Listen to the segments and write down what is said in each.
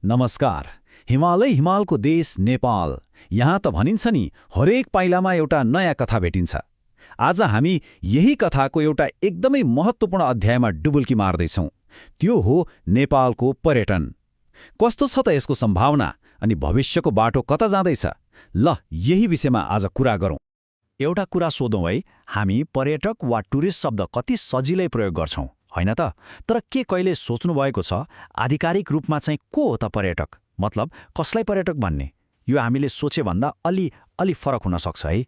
नमस्कार। हिमालको देश नेपाल। यहाँ त भनिन्छ नि, हरेक पाइलामा एउटा नयाँ कथा भेटिन्छ। आज हामी यही कथाको एउटा एकदमै महत्त्वपूर्ण अध्यायमा डुबुल्की मार्दैछौँ। त्यो हो नेपालको पर्यटन। कस्तो छ त यसको सम्भावना अनि भविष्यको बाटो कता जाँदैछ? ल, यही विषयमा आज कुरा गरौँ। एउटा कुरा सोधौँ है, हामी पर्यटक वा टुरिस्ट शब्द कति सजिलै प्रयोग गर्छौँ, होइन त? तर के कहिले सोच्नुभएको छ, आधिकारिक रूपमा चाहिँ को हो त पर्यटक? मतलब कसलाई पर्यटक भन्ने? यो हामीले सोचेभन्दा अलि फरक हुन सक्छ है।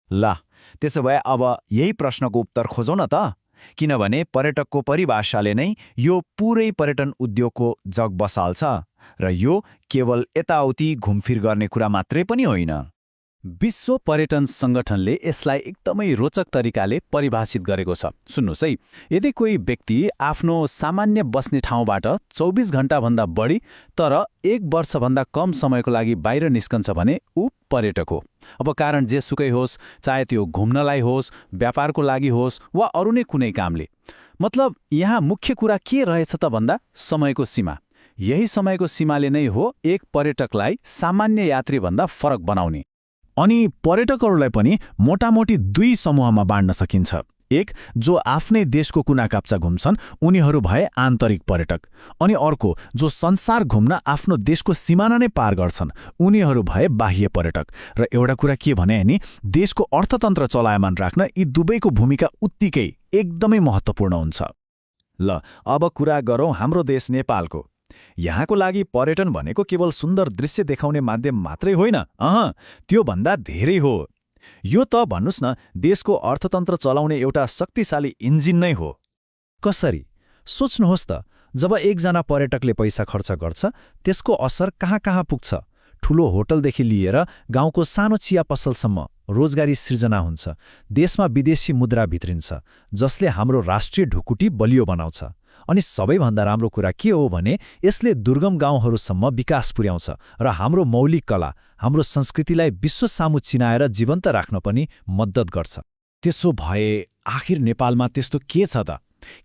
ल, त्यसो भए अब यही प्रश्नको उत्तर खोजौँ न त। किनभने पर्यटकको परिभाषाले नै यो पुरै पर्यटन उद्योगको जग बसाल्छ। र यो केवल यताउति घुमफिर गर्ने कुरा मात्रै पनि होइन। विश्व पर्यटन सङ्गठनले यसलाई एकदमै रोचक तरिकाले परिभाषित गरेको छ। सुन्नुहोस् है, यदि कोही व्यक्ति आफ्नो सामान्य बस्ने ठाउँबाट 24 घण्टाभन्दा बढी तर 1 वर्षभन्दा कम समयको लागि बाहिर निस्कन्छ भने ऊ पर्यटक हो। अब कारण जेसुकै होस्, चाहे त्यो घुम्नलाई होस्, व्यापारको लागि होस् वा अरू नै कुनै कामले। मतलब यहाँ मुख्य कुरा के रहेछ त भन्दा समयको सीमा। यही समयको सीमाले नै हो एक पर्यटकलाई सामान्य यात्रीभन्दा फरक बनाउने। अनि पर्यटकहरूलाई पनि मोटामोटी 2 समूहमा बाँड्न सकिन्छ। एक, जो आफ्नै देशको कुना काप्चा घुम्छन्, उनीहरू भए आन्तरिक पर्यटक। अनि अर्को, जो संसार घुम्न आफ्नो देशको सिमाना नै पार गर्छन्, उनीहरू भए बाह्य पर्यटक। र एउटा कुरा के भने नि, देशको अर्थतन्त्र चलायमान राख्न यी दुवैको भूमिका उत्तिकै एकदमै महत्त्वपूर्ण हुन्छ। ल, अब कुरा गरौँ हाम्रो देश नेपालको। यहाँको लागि पर्यटन भनेको केवल सुन्दर दृश्य देखाउने माध्यम मात्रै होइन, त्यो भन्दा धेरै हो। यो त भन्नुस् न, देशको अर्थतन्त्र चलाउने एउटा शक्तिशाली इन्जिन नै हो। कसरी? सोच्नुहोस् त, जब एकजना पर्यटकले पैसा खर्च गर्छ, त्यसको असर कहाँ कहाँ पुग्छ? ठूलो होटलदेखि लिएर गाउँको सानो चिया पसलसम्म रोजगारी सृजना हुन्छ। देशमा विदेशी मुद्रा भित्रिन्छ, जसले हाम्रो राष्ट्रिय ढुकुटी बलियो बनाउँछ। अनि सबैभन्दा राम्रो कुरा के हो भने यसले दुर्गम गाउँहरूसम्म विकास पुर्याउँछ र हाम्रो मौलिक कला, हाम्रो संस्कृतिलाई विश्व सामु चिनाएर जीवन्त राख्न पनि मद्दत गर्छ। त्यसो भए आखिर नेपालमा त्यस्तो के छ त?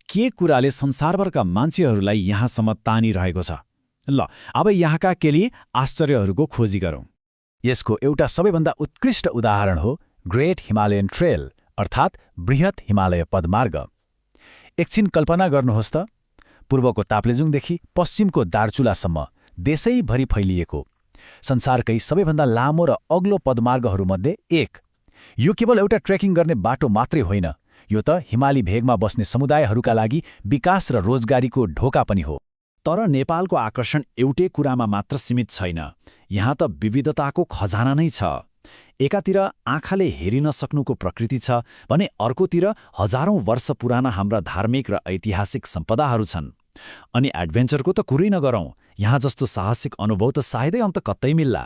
के कुराले संसारभरका मान्छेहरूलाई यहाँसम्म तानिरहेको छ? ल, अब यहाँका केही आश्चर्यहरूको खोजी गरौँ। यसको एउटा सबैभन्दा उत्कृष्ट उदाहरण हो ग्रेट हिमालयन ट्रेल, अर्थात् बृहत हिमालय पदमार्ग। एकछिन कल्पना गर्नुहोस् त, पूर्वको ताप्लेजुङदेखि पश्चिमको दार्चुलासम्म देशैभरि फैलिएको संसारकै सबैभन्दा लामो र अग्लो पदमार्गहरूमध्ये एक। यो केवल एउटा ट्रेकिङ गर्ने बाटो मात्रै होइन, यो त हिमाली भेगमा बस्ने समुदायहरूका लागि विकास र रोजगारीको ढोका पनि हो। तर नेपालको आकर्षण एउटै कुरामा मात्र सीमित छैन। यहाँ त विविधताको खजाना नै छ। एकातिर आँखाले हेरिन सक्नुको प्रकृति छ भने अर्कोतिर हजारौं वर्ष पुराना हाम्रा धार्मिक र ऐतिहासिक सम्पदाहरू छन्। अनि एडभेन्चरको त कुरै नगरौँ, यहाँ जस्तो साहसिक अनुभव त सायदै अन्त कतै मिल्ला।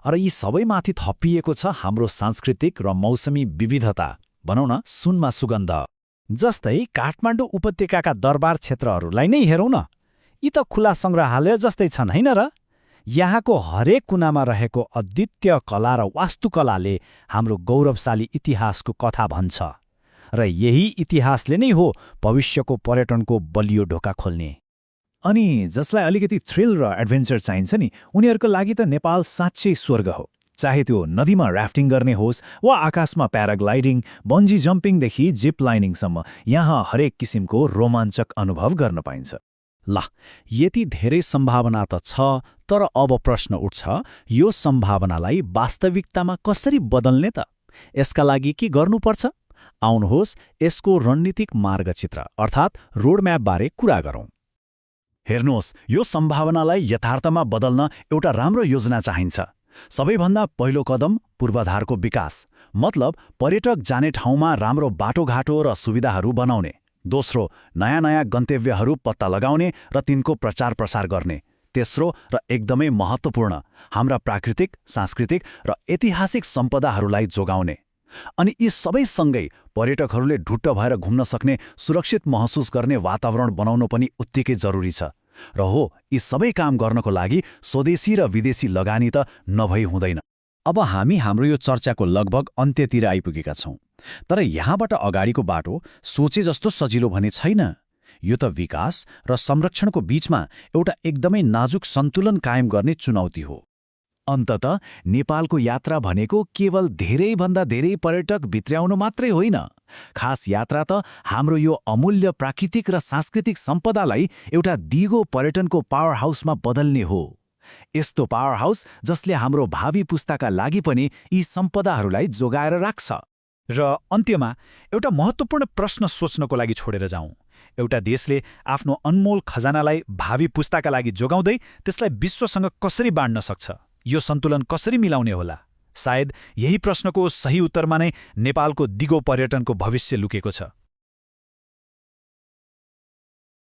र यी सबैमाथि थपिएको छ हाम्रो सांस्कृतिक र मौसमी विविधता, भनौँ न सुनमा सुगन्ध। जस्तै काठमाडौँ उपत्यकाका दरबार क्षेत्रहरूलाई नै हेरौँ न, यी त खुला सङ्ग्रहालय जस्तै छन्, होइन र? यहाँको हरेक कुनामा रहेको अद्वितीय कला र वास्तुकलाले हाम्रो गौरवशाली इतिहासको कथा भन्छ। र यही इतिहासले नै हो भविष्यको पर्यटनको बलियो ढोका खोल्ने। अनि जसलाई अलिकति थ्रिल र एडभेन्चर चाहिन्छ नि, उनीहरूको लागि त नेपाल साँच्चै स्वर्ग हो। चाहे त्यो नदीमा राफ्टिङ गर्ने होस् वा आकाशमा प्याराग्लाइडिङ, बन्जी जम्पिङदेखि जिप लाइनिङसम्म, यहाँ हरेक किसिमको रोमाञ्चक अनुभव गर्न पाइन्छ। ल, यति धेरै सम्भावना त छ, तर अब प्रश्न उठ्छ, यो सम्भावनालाई वास्तविकतामा कसरी बदल्ने त? यसका लागि के गर्नुपर्छ? आउनुहोस् यसको रणनीतिक मार्गचित्र अर्थात् रोडम्यापबारे कुरा गरौँ। हेर्नुहोस्, यो सम्भावनालाई यथार्थमा बदल्न एउटा राम्रो योजना चाहिन्छ। सबैभन्दा पहिलो कदम पूर्वाधारको विकास, मतलब पर्यटक जाने ठाउँमा राम्रो बाटोघाटो र सुविधाहरू बनाउने। दोस्रो, नयाँ गन्तव्यहरू पत्ता लगाउने र तिनको प्रचार प्रसार गर्ने। तेस्रो र एकदमै महत्त्वपूर्ण, हाम्रा प्राकृतिक, सांस्कृतिक र ऐतिहासिक सम्पदाहरूलाई जोगाउने। अनि यी सबैसँगै पर्यटकहरूले ढुट्ट भएर घुम्न सक्ने, सुरक्षित महसुस गर्ने वातावरण बनाउनु पनि उत्तिकै जरुरी छ। र हो, यी सबै काम गर्नको लागि स्वदेशी र विदेशी लगानी त नभई हुँदैन। अब हामी हाम्रो यो चर्चाको लगभग अन्त्यतिर आइपुगेका छौँ। तर यहाँबाट अगाडिको बाटो सोचे जस्तो सजिलो भने छैन। यो त विकास र संरक्षणको बीचमा एउटा एकदमै नाजुक सन्तुलन कायम गर्ने चुनौती हो। अन्ततः नेपालको यात्रा भनेको केवल धेरैभन्दा धेरै पर्यटक भित्र्याउनु मात्रै होइन। खास यात्रा त हाम्रो यो अमूल्य प्राकृतिक र सांस्कृतिक सम्पदालाई एउटा दिगो पर्यटनको पावर हाउसमा बदल्ने हो। यस्तो पावर हाउस जसले हाम्रो भावी पुस्ताका लागि पनि यी सम्पदाहरूलाई जोगाएर राख्छ। र अन्त्यमा एउटा महत्त्वपूर्ण प्रश्न सोच्नको लागि छोडेर जाउँ। एउटा देशले आफ्नो अनमोल खजानालाई भावी पुस्ताका लागि जोगाउँदै त्यसलाई विश्वसँग कसरी बाँड्न सक्छ? यो सन्तुलन कसरी मिलाउने होला? सायद यही प्रश्नको सही उत्तरमा नै नेपालको दिगो पर्यटनको भविष्य लुकेको छ।